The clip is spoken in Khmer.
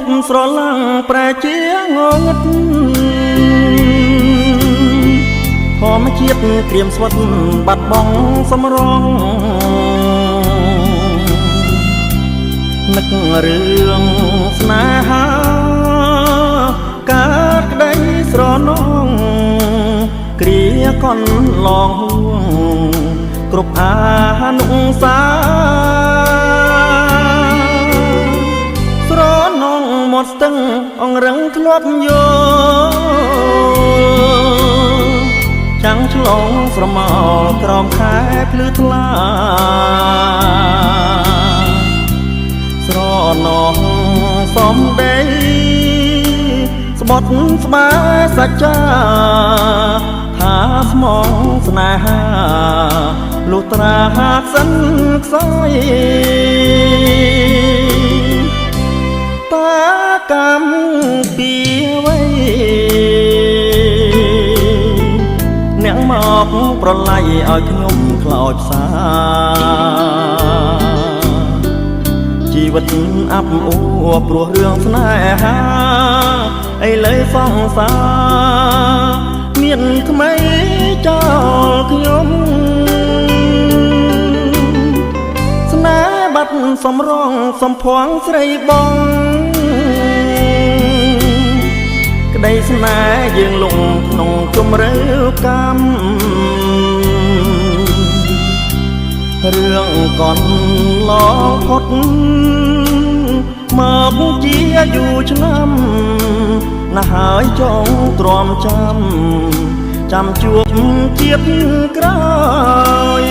ប់ស្រឡាំងប្រែជាងងឹតធម្មជាតិក្រៀមស្វិតបាត់បង់សំរងនឹករឿងស្នេហាកើតក្តីស្រណងគ្រាកន់ឡងហួងគ្រប់អានុសាស្រណងមាត់ស្ទឹងអង្រឹងធ្លាប់យកចាំងឆ្លងស្រមោលក្រោមខែភ្លឺថ្លាស្រណងសំដីស្បត់ស្បែសច្ចាថាស្មងស្នេហាលុះត្រាហាកសិនខ្សោយតាកម្មពីអ្វីអ្នកមកប្រឡាយឲ្យខ្ញុំខ្លោចផ្សាជីវិតអាប់អួរព្រោះរឿងស្នេហាឥឡូវសង្សារមានថ្មីចោលខ្ញុំស្នេហ៍បាត់សំរងសំភ័ងស្រីបងក្តីស្នេហ៍យើងលងក្នុងជម្រៅកម្មរឿងកន់ឡងផុតមកជាយូរឆ្នាំណាស់ហើយចងទ្រាំចាំជួបជាតិក្រោយ